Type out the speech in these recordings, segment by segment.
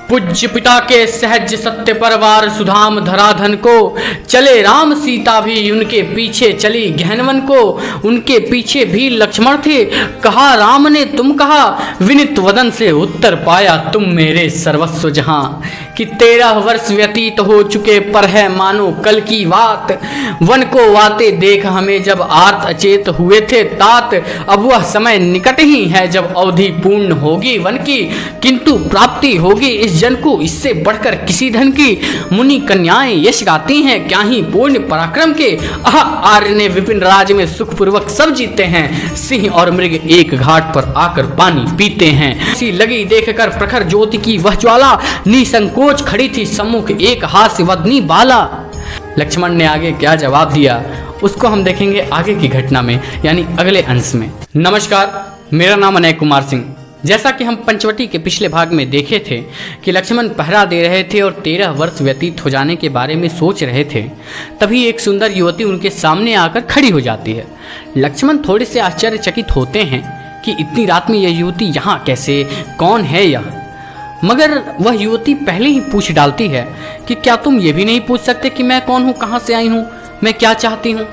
पूज्य पिता के सहज सत्य परवार सुधाम धराधन को, चले राम सीता भी उनके पीछे चली गहनवन को। उनके पीछे भी लक्ष्मण थे, कहा राम ने तुम कहा, विनित वदन से उत्तर पाया तुम मेरे सर्वस्व जहां। कि 13 वर्ष व्यतीत हो चुके पर है मानो कल की बात, वन को आते देख हमें जब आर्त अचेत हुए थे तात। अब वह समय निकट ही है जब अवधि पूर्ण होगी वन की, किंतु प्राप्ति होगी इस जन को इससे बढ़कर किसी धन की। मुनि कन्याएं यश गाती हैं क्या ही पूर्ण पराक्रम के, आह आर्य ने विपिन राज में सुखपूर्वक सब जीते हैं। सिंह और मृग एक घाट पर आकर पानी पीते हैं। सी लगी देखकर प्रखर ज्योति की वह ज्वाला, निसंकोच खड़ी थी सम्मुख एक हास्य वदनी बाला। लक्ष्मण ने आगे क्या जवाब दिया उसको हम देखेंगे आगे की घटना में, यानी अगले अंश में। नमस्कार, मेरा नाम अनय कुमार सिंह। जैसा कि हम पंचवटी के पिछले भाग में देखे थे कि लक्ष्मण पहरा दे रहे थे और 13 वर्ष व्यतीत हो जाने के बारे में सोच रहे थे, तभी एक सुंदर युवती उनके सामने आकर खड़ी हो जाती है। लक्ष्मण थोड़े से आश्चर्यचकित होते हैं कि इतनी रात में यह युवती यहाँ कैसे, कौन है यह। मगर वह युवती पहले ही पूछ डालती है कि क्या तुम ये भी नहीं पूछ सकते कि मैं कौन हूँ, कहाँ से आई हूँ, मैं क्या चाहती हूँ।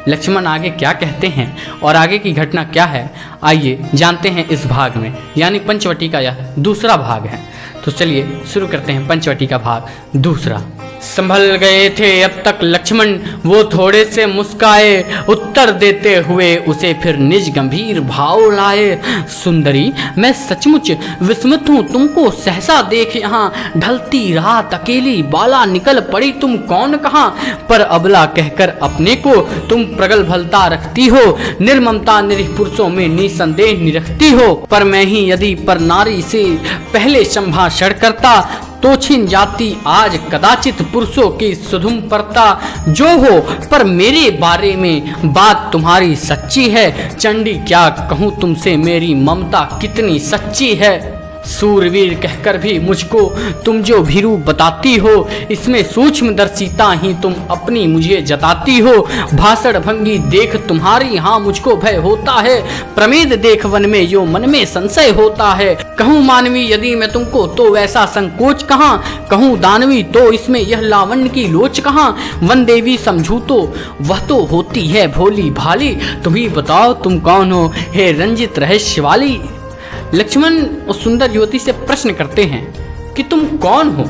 लक्ष्मण आगे क्या कहते हैं और आगे की घटना क्या है, आइए जानते हैं इस भाग में, यानी पंचवटी का यह दूसरा भाग है। तो चलिए शुरू करते हैं पंचवटी का भाग दूसरा। संभल गए थे अब तक लक्ष्मण, वो थोड़े से मुस्काए, उत्तर देते हुए उसे फिर निज गंभीर भाव लाए। सुंदरी मैं सचमुच विस्मित हूँ तुमको सहसा देख यहाँ, ढलती रात अकेली बाला निकल पड़ी तुम कौन कहाँ। पर अबला कहकर अपने को तुम प्रगल्भता रखती हो, निर्ममता निरीह पुरुषों में निसंदेह निरखती हो। पर मैं ही यदि पर नारी से पहले संभाषण करता, तो छिन जाती आज कदाचित पुरुषों की सुधुम परता। जो हो पर मेरे बारे में बात तुम्हारी सच्ची है, चंडी क्या कहूँ तुमसे मेरी ममता कितनी सच्ची है। सूरवीर कहकर भी मुझको तुम जो भीरू बताती हो, इसमें सूक्ष्मदर्शिता ही तुम अपनी मुझे जताती हो। भाषण भंगी देख तुम्हारी हाँ मुझको भय होता है, प्रमेद देख वन में यो मन में संशय होता है। कहूँ मानवी यदि मैं तुमको तो वैसा संकोच कहाँ, कहूँ दानवी तो इसमें यह लावण्य की लोच कहाँ। वन देवी समझू तो वह तो होती है भोली भाली, तुम्ही बताओ तुम कौन हो हे रंजित रहस्य वाली। लक्ष्मण उस सुंदर युवती से प्रश्न करते हैं कि तुम कौन हो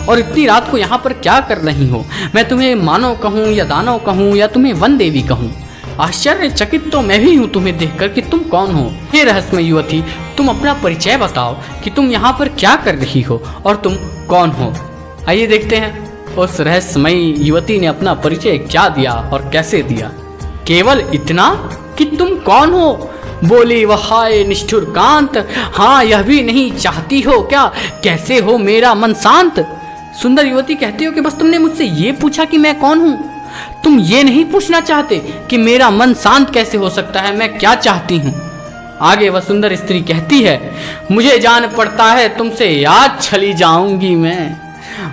और इतनी रात को यहाँ पर क्या कर रही हो। मैं तुम्हें मानव कहूँ या दानव कहूँ या तुम्हें वन देवी कहूँ। आश्चर्यचकित तो मैं भी हूँ तुम्हें देखकर कि तुम कौन हो। हे रहस्यमय युवती, तुम अपना परिचय बताओ कि तुम यहाँ पर क्या कर रही हो और तुम कौन हो। आइए देखते हैं उस रहस्यमय युवती ने अपना परिचय क्या दिया और कैसे दिया। केवल इतना कि तुम कौन हो, बोली वह हाय निष्ठुर कांत, हाँ यह भी नहीं चाहती हो क्या, कैसे हो मेरा मन शांत। सुंदर युवती कहती हो कि बस तुमने मुझसे ये पूछा कि मैं कौन हूँ, तुम ये नहीं पूछना चाहते कि मेरा मन शांत कैसे हो सकता है, मैं क्या चाहती हूँ। आगे वह सुंदर स्त्री कहती है, मुझे जान पड़ता है तुमसे आज चली जाऊंगी मैं,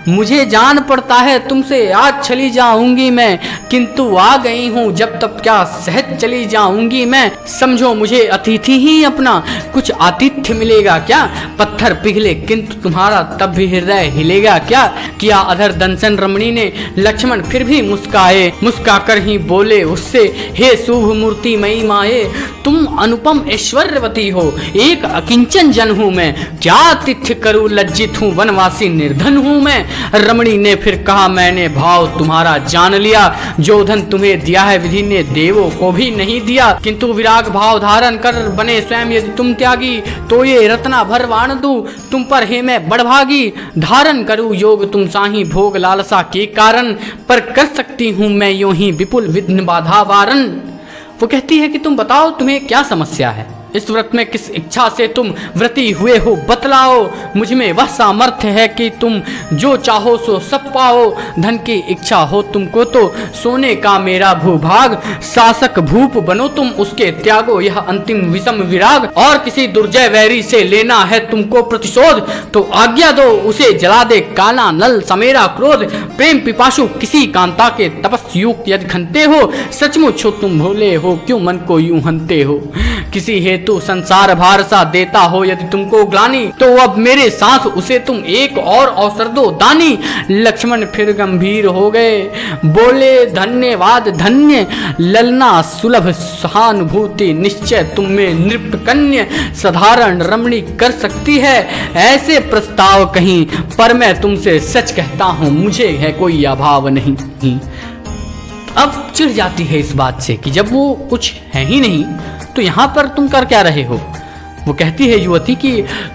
मुझे जान पड़ता है तुमसे आज चली जाऊंगी मैं, किंतु आ गई हूँ जब तब क्या सहज चली जाऊंगी मैं। समझो मुझे अतिथि ही अपना, कुछ आतिथ्य मिलेगा क्या, पत्थर पिघले किंतु तुम्हारा तब भी हृदय हिलेगा क्या। किया अधर दंसन रमणी ने, लक्ष्मण फिर भी मुस्काए, मुस्काकर ही बोले उससे, हे शुभ मूर्ति मई माए, तुम अनुपम ऐश्वर्यवती हो, एक अकिंचन जन हूँ मैं, क्या आतिथ्य करूँ लज्जित हूँ वनवासी निर्धन हूँ मैं। रमणी ने फिर कहा, मैंने भाव तुम्हारा जान लिया, जो धन तुम्हें दिया है विधि ने देवों को भी नहीं दिया, किंतु विराग भाव धारण कर बने स्वयं यदि तुम त्यागी, तो ये रत्ना भर वाण दूं तुम पर हे मैं बड़भागी। धारण करूं योग तुम साही भोग लालसा के कारण, पर कर सकती हूं मैं यूं ही विपुल विघ्न बाधा वारण। वो कहती है कि तुम बताओ तुम्हें क्या समस्या है, इस व्रत में किस इच्छा से तुम व्रती हुए हो बतलाओ। मुझ में वह सामर्थ्य है कि तुम जो चाहो सो सब पाओ, धन की इच्छा हो तुमको तो सोने का मेरा भूभाग, शासक भूप बनो तुम उसके त्यागो यह अंतिम विषम विराग। और किसी दुर्जय वैरी से लेना है तुमको प्रतिशोध, तो आज्ञा दो उसे जला दे काला नल समेरा क्रोध। प्रेम पिपासु किसी कांता के तपस्युक्त यदि खनते हो, सचमुच हो तुम भोले हो क्यों मन को यूं हनते हो। किसी हे हेतु संसार भार सा देता हो यदि तुमको ग्लानि, तो अब मेरे साथ उसे तुम एक और अवसर दो दानी। लक्ष्मण फिर गंभीर हो गए, बोले धन्यवाद धन्य ललना सुलभ सहानुभूति, निश्चय तुम में नृप कन्या साधारण रमणी कर सकती है ऐसे प्रस्ताव कहीं, पर मैं तुमसे सच कहता हूं मुझे है कोई अभाव नहीं। अब चिढ़ जाती है इस बात से कि जब वो कुछ है ही नहीं तो यहां पर तुम कर क्या रहे हो। वो कहती है युवती की,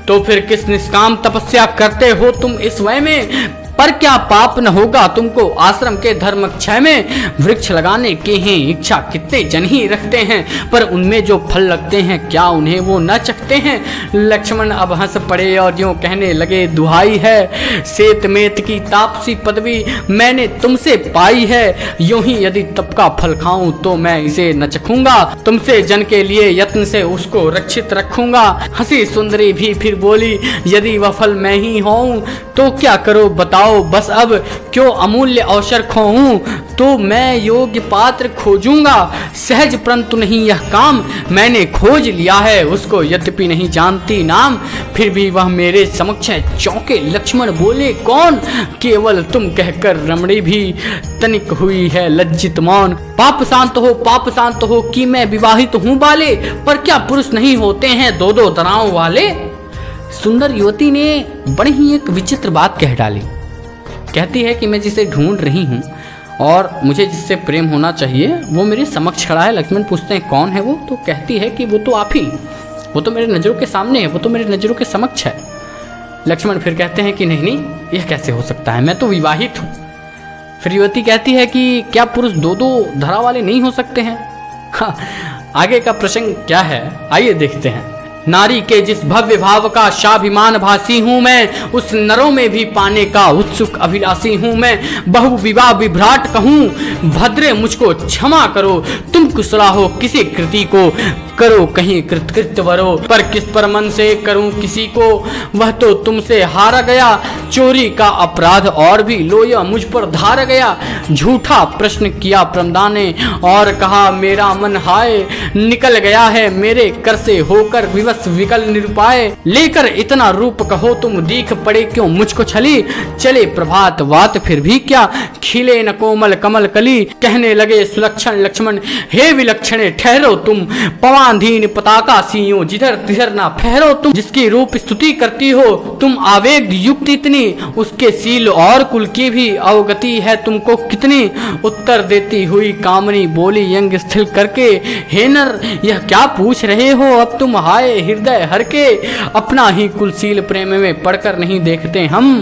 तो फिर किस निष्काम तपस्या करते हो तुम इस वय में, पर क्या पाप न होगा तुमको आश्रम के धर्म क्षय में। वृक्ष लगाने की ही इच्छा कितने जन ही रखते हैं, पर उनमें जो फल लगते हैं क्या उन्हें वो न चखते हैं। लक्ष्मण अब हंस पड़े और यूं कहने लगे, दुहाई है सेतमेत की तापसी पदवी मैंने तुमसे पाई है, यूं ही यदि तप का फल खाऊं तो मैं इसे न चखूंगा, तुमसे जन के लिए यत्न से उसको रक्षित रखूंगा। हंसी सुंदरी भी फिर बोली, यदि वह फल मैं ही हूं तो क्या करो बताओ, बस अब क्यों अमूल्य अवसर खोऊं, तो मैं योग्य पात्र खोजूंगा। सहज परंतु नहीं यह काम मैंने खोज लिया है, उसको यद्यपि नहीं जानती नाम, फिर भी वह मेरे समक्ष है। चौंके लक्ष्मण बोले, कौन। केवल तुम कहकर रमणी भी तनिक हुई है लज्जित मौन। पाप शांत हो कि मैं विवाहित हूं बाले, पर क्या पुरुष नहीं होते हैं दो दो तराओं वाले। सुंदर युवती ने बड़ी ही एक विचित्र बात कह डाली। कहती है कि मैं जिसे ढूंढ रही हूँ और मुझे जिससे प्रेम होना चाहिए वो मेरे समक्ष खड़ा है। लक्ष्मण पूछते हैं कौन है वो, तो कहती है कि वो तो आप ही, वो तो मेरे नज़रों के सामने है, वो तो मेरे नज़रों के समक्ष है। लक्ष्मण फिर कहते हैं कि नहीं यह कैसे हो सकता है, मैं तो विवाहित हूँ। फिर युवती कहती है कि क्या पुरुष दो दो धरा वाले नहीं हो सकते हैं। हाँ, आगे का प्रसंग क्या है आइए देखते हैं। नारी के जिस भव्य भाव का शाभिमान भासी हूँ मैं, उस नरों में भी पाने का उत्सुक अभिलाषी हूँ मैं। बहु विवाह विभ्राट कहूँ भद्रे मुझको क्षमा करो, तुम कुशला हो किसी कृति को करो कहीं कृतकृत्य वरो, पर किस पर मन से करूं किसी को, वह तो तुमसे हारा गया। चोरी का अपराध और भी लो यह मुझ पर धार गया। झूठा प्रश्न किया प्रमदा ने और कहा मेरा मन हाय, निकल गया है मेरे कर से होकर विवश विकल निरुपाय। लेकर इतना रूप कहो तुम दीख पड़े क्यों मुझको छली, चले प्रभात वात फिर भी क्या खिले न कोमल कमल कली। कहने लगे सुलक्षण लक्ष्मण, हे विलक्षणे ठहरो तुम, पवाधीन पताका सियों जिधर तिधर ना फहरो तुम। जिसकी रूप स्तुति करती हो तुम आवेग युक्त इतनी, उसके सील और कुल की भी अवगति है तुमको कितनी। उत्तर देती हुई कामनी बोली यंग स्थिर करके, हे नर यह क्या पूछ रहे हो अब तुम हाय हृदय हर के। अपना ही कुलशील प्रेम में पढ़कर नहीं देखते हम,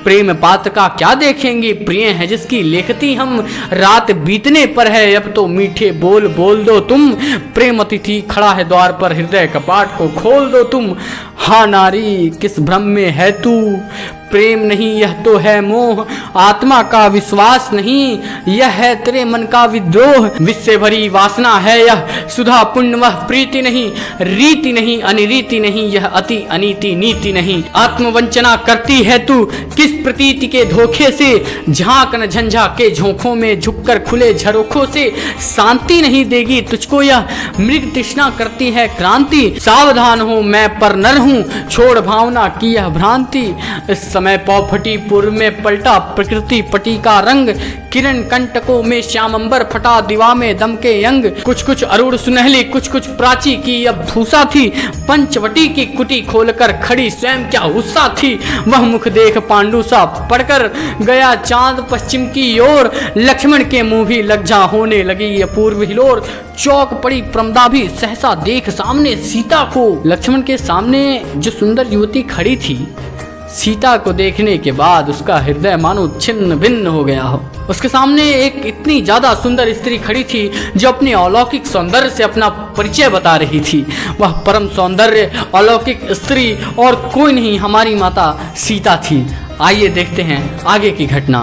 प्रेम पात्र का क्या देखेंगे, प्रिय है जिसकी लेखती हम। रात बीतने पर है अब तो मीठे बोल बोल दो तुम, प्रेम अतिथि खड़ा है द्वार पर हृदय कपाट को खोल दो तुम। हाँ नारी किस भ्रम में है तू, प्रेम नहीं यह तो है मोह, आत्मा का विश्वास नहीं यह है तेरे मन का विद्रोह। विश्व भरी वासना है यह सुधा पुण्य वह प्रीति नहीं, रीति नहीं अनिरीति नहीं यह अति अनीति नीति नहीं। आत्मवंचना करती है तू किस प्रतीति के धोखे से, झांक न झंझा के झोंकों में झुककर खुले झरोखों से। शांति नहीं देगी तुझको यह मृग तृष्णा करती है क्रांति। सावधान हो मैं पर नर हूँ, छोड़ भावना की यह भ्रांति। इस समय पौफटी पूर्व में पलटा प्रकृति पटी का रंग, किरण कंटकों में श्यामंबर फटा दीवा में दम के यंग। कुछ कुछ अरूढ़ सुनहली कुछ कुछ प्राची की अब भूसा थी, पंचवटी की कुटी खोलकर खड़ी स्वयं क्या उत्साह थी। वह मुख देख पांडु सा पड़कर गया चांद पश्चिम की ओर, लक्ष्मण के मुंह भी लज्जा होने लगी अपूर्व हिलोर। चौक पड़ी प्रमदा भी सहसा देख सामने सीता को। लक्ष्मण के सामने जो सुंदर युवती खड़ी थी, सीता को देखने के बाद उसका हृदय मानो छिन्न भिन्न हो गया हो। उसके सामने एक इतनी ज्यादा सुंदर स्त्री खड़ी थी जो अपने अलौकिक सौंदर्य से अपना परिचय बता रही थी। वह परम सौंदर्य अलौकिक स्त्री और कोई नहीं हमारी माता सीता थी। आइए देखते हैं आगे की घटना।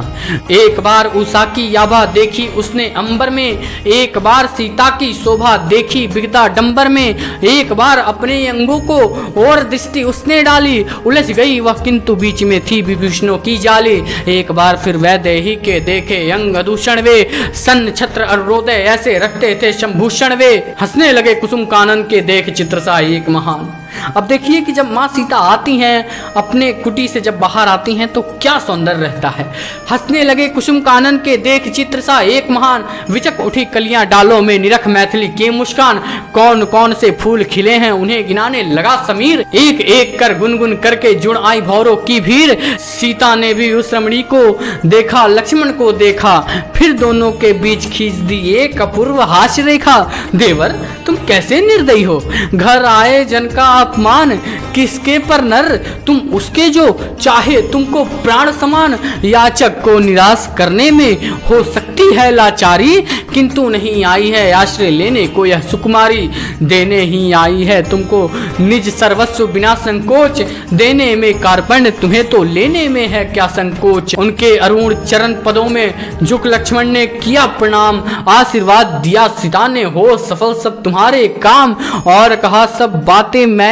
एक बार उषा की याभा देखी उसने अंबर में, एक बार सीता की शोभा देखी बिगदा डंबर में। एक बार अपने अंगों को और दृष्टि उसने डाली, उलझ गई वह किंतु बीच में थी विभीषणों की जाली। एक बार फिर वैदेही के देख देखे अंग दूषण वे, सन छत्र अरुणोदय ऐसे रखते थे शंभूषण वे। हंसने लगे कुसुम कानन के देख चित्र सा एक महान। अब देखिए कि जब माँ सीता आती हैं, अपने कुटी से जब बाहर आती हैं तो क्या सौंदर्य रहता है। हंसने लगे कुसुम कानन के देख चित्र सा एक महान, विचक उठी कलियां डालों में निरख मैथिली के मुस्कान। कौन कौन से फूल खिले हैं उन्हें गिनाने लगा समीर, एक एक कर गुनगुन करके जुड़ आई भौरों की भीड़। सीता ने भी उस रमणी को देखा, लक्ष्मण को देखा, फिर दोनों के बीच खींच दी एक अपूर्व हास्य रेखा। देवर तुम कैसे निर्दयी हो, घर आए जन का अपमान, किसके पर नर तुम उसके जो चाहे तुमको प्राण समान। याचक को निराश करने में हो सकती है लाचारी, किंतु नहीं आई है आश्रय लेने को यह सुकुमारी। देने ही आई है तुमको निज सर्वस्व बिना संकोच, देने में कार्पण्य तुम्हें तो लेने में है क्या संकोच। उनके अरुण चरण पदों में झुक लक्ष्मण ने किया प्रणाम, आशीर्वाद दिया सीता ने हो सफल सब तुम्हारे काम। और कहा सब बातें मैंने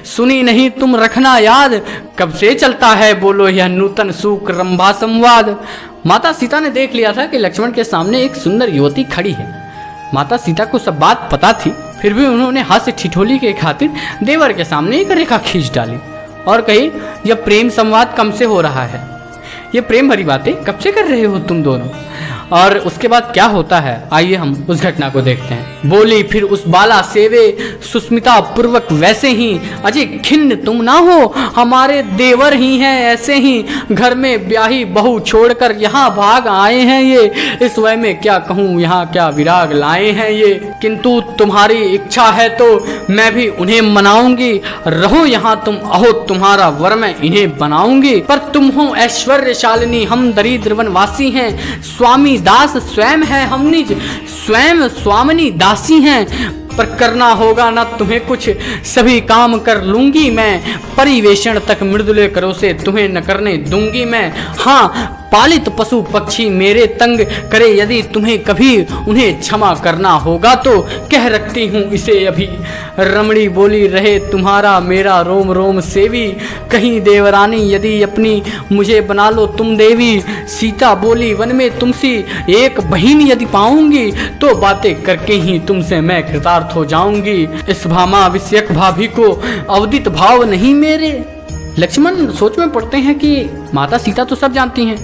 सुनी नहीं तुम रखना याद, कब से चलता है बोलो यह नूतन सूक रंभा संवाद। माता सीता ने देख लिया था कि लक्ष्मण के सामने एक सुंदर युवती खड़ी है। माता सीता को सब बात पता थी, फिर भी उन्होंने हास्य ठिठोली के खातिर देवर के सामने एक रेखा खींच डाली और कही यह प्रेम संवाद कम से हो रहा है, ये प्रेम भरी बातें कब से कर रहे हो तुम दोनों। और उसके बाद क्या होता है आइए हम उस घटना को देखते हैं। बोली फिर उस बाला सेवे सुस्मिता पूर्वक वैसे ही, अजय खिन्न तुम ना हो, हमारे देवर ही हैं ऐसे ही। घर में ब्याही बहू छोड़कर यहाँ भाग आए हैं ये, इस वय में क्या कहूँ यहाँ क्या विराग लाए हैं ये। किंतु तुम्हारी इच्छा है तो मैं भी उन्हें मनाऊंगी, रहो यहाँ तुम अहो तुम्हारा वर मैं इन्हें बनाऊंगी। पर तुम हो ऐश्वर्यशालिनी हम दरिद्र वनवासी हैं, स्वामी दास स्वयं है हम निज स्वयं स्वामिनी दासी हैं। पर करना होगा ना तुम्हें कुछ, सभी काम कर लूंगी मैं, परिवेशन तक मृदुले करो से तुम्हें न करने दूंगी मैं। हाँ पालित पशु पक्षी मेरे तंग करे यदि तुम्हें कभी, उन्हें क्षमा करना होगा तो कह रखती हूँ इसे अभी। रमणी बोली रहे तुम्हारा मेरा रोम रोम सेवी, कहीं देवरानी यदि अपनी मुझे बना लो तुम देवी। सीता बोली वन में तुमसी एक बहिन यदि पाऊंगी, तो बातें करके ही तुमसे मैं कृतार्थ हो जाऊंगी। इस भामा विषयक भाभी को अवदित भाव नहीं मेरे। लक्ष्मण सोच में पड़ते हैं कि माता सीता तो सब जानती हैं,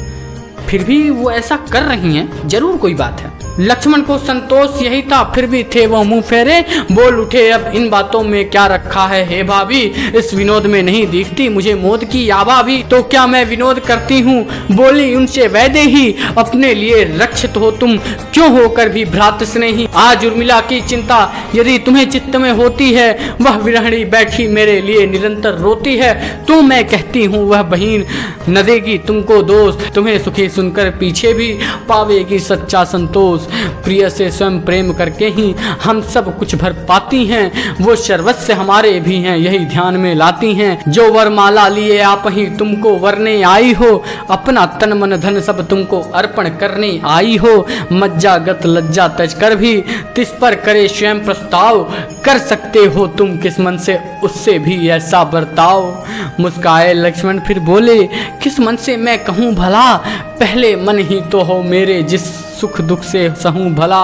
फिर भी वो ऐसा कर रही हैं, जरूर कोई बात है। लक्ष्मण को संतोष यही था, फिर भी थे वो मुंह फेरे। बोल उठे अब इन बातों में क्या रखा है हे भाभी, इस विनोद में नहीं दिखती मुझे मोद की आभा भी। तो क्या मैं विनोद करती हूँ, बोली उनसे वैदे ही, अपने लिए रक्षित हो तुम क्यों होकर भी भ्रात स्नेही। आज उर्मिला की चिंता यदि तुम्हें चित्त में होती है, वह विरहणी बैठी मेरे लिए निरंतर रोती है। तो मैं कहती हूँ वह बहिन न देगी तुमको दोष, तुम्हें सुखी सुनकर पीछे भी पावेगी सच्चा संतोष। प्रिय से स्वयं प्रेम करके ही हम सब कुछ भर पाती हैं, वो सर्वस्व हमारे भी हैं यही ध्यान में लाती हैं। जो वरमाला लिए आप ही तुमको वरने आई हो, अपना तन मन धन सब तुमको अर्पण करने आई हो। मज्जागत लज्जा तज कर भी तिस पर करे स्वयं प्रस्ताव, कर सकते हो तुम किस मन से उससे भी ऐसा बर्ताव। मुस्काए लक्ष्मण फिर बोले किस मन से मैं कहूँ भला, पहले मन ही तो हो मेरे जिस सुख दुख से सहूं भला।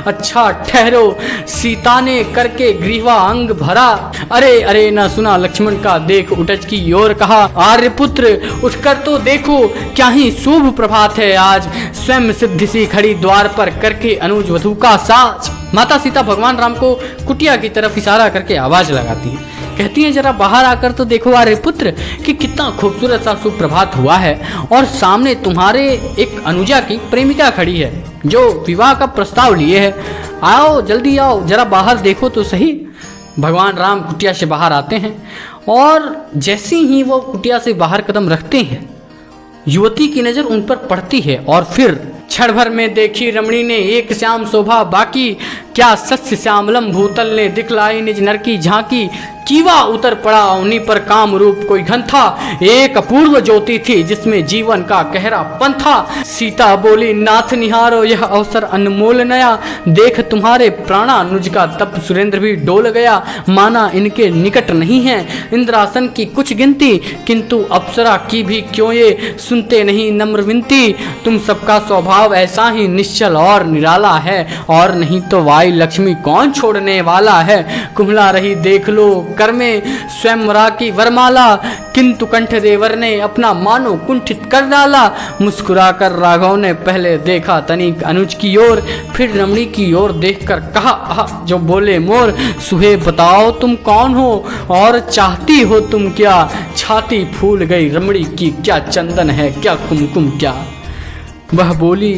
अच्छा ठहरो सीता ने करके ग्रीवा अंग भरा, अरे अरे न सुना लक्ष्मण का देख उठच की ओर कहा। आर्यपुत्र उठकर तो देखो क्या ही शुभ प्रभात है आज, स्वयं सिद्धि सी खड़ी द्वार पर करके अनुज वधू का साज। माता सीता भगवान राम को कुटिया की तरफ इशारा करके आवाज लगाती है, कहती हैं जरा बाहर आकर तो देखो आर्यपुत्र कि कितना खूबसूरत सा सुप्रभात हुआ है, और सामने तुम्हारे एक अनुजा की प्रेमिका खड़ी है जो विवाह का प्रस्ताव लिए है। आओ जल्दी आओ जरा बाहर देखो तो सही। भगवान राम कुटिया से बाहर आते हैं और जैसे ही वो कुटिया से बाहर कदम रखते हैं, युवती की नजर उन पर पड़ती है और फिर क्षण भर में देखी रमणी ने एक श्याम शोभा बाकी, क्या सस्य श्यामलम भूतल ने दिखलाई निज नर की झांकी। कीवा उतर पड़ा उन्हीं पर काम रूप कोई घन था। एक अपूर्व ज्योति थी जिसमें जीवन का गहरापन था। सीता बोली नाथ निहारो यह अवसर अनमोल नया, देख तुम्हारे प्राणानुज का तप सुरेंद्र भी डोल गया। माना इनके निकट नहीं है इंद्रासन की कुछ गिनती, किंतु अप्सरा की भी क्यों ये सुनते नहीं नम्र विनती। तुम सबका स्वभाव ऐसा ही निश्चल और निराला है, और नहीं तो वायु लक्ष्मी कौन छोड़ने वाला है। कुम्हला रही देख लो कर में स्वयंवरा की वरमाला, किंतु कंठदेवर ने अपना मानो कुंठित कर डाला। मुस्कुराकर राघव ने पहले देखा तनिक अनुज की ओर, फिर रमणी की ओर देखकर कहा आह जो बोले मोर। सुहे बताओ तुम कौन हो और चाहती हो तुम क्या। छाती फूल गई रमणी की, क्या चंदन है क्या कुमकुम क्या। वह बोली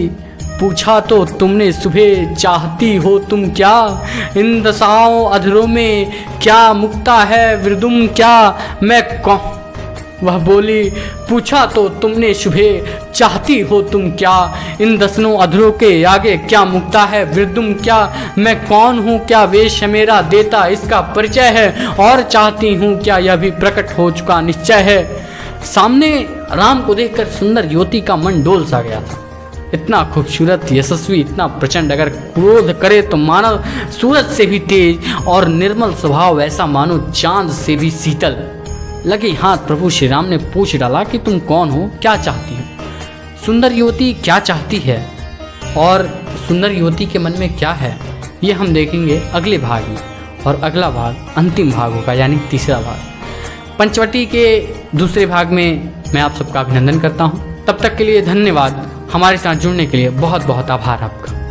पूछा तो तुमने सुबह चाहती हो तुम क्या। इन दशाओं अधरों में क्या मुक्ता है विरदुम क्या। मैं कौन। वह बोली पूछा तो तुमने सुबह चाहती हो तुम क्या। इन दसनों अधरों के आगे क्या मुक्ता है विरदुम क्या। मैं कौन हूँ क्या वेश है मेरा देता इसका परिचय है, और चाहती हूँ क्या यह भी प्रकट हो चुका निश्चय है। सामने राम को देखकर सुंदर युवती का मन डोल सा गया था। इतना खूबसूरत यशस्वी इतना प्रचंड, अगर क्रोध करे तो मानो सूरज से भी तेज, और निर्मल स्वभाव ऐसा मानो चांद से भी शीतल। लगे हाथ प्रभु श्री राम ने पूछ डाला कि तुम कौन हो क्या चाहती हो। सुंदर युवती क्या चाहती है और सुंदर युवती के मन में क्या है, ये हम देखेंगे अगले भाग में। और अगला भाग अंतिम भाग होगा, यानी तीसरा भाग। पंचवटी के दूसरे भाग में मैं आप सबका अभिनंदन करता हूँ। तब तक के लिए धन्यवाद। हमारे साथ जुड़ने के लिए बहुत बहुत आभार आपका।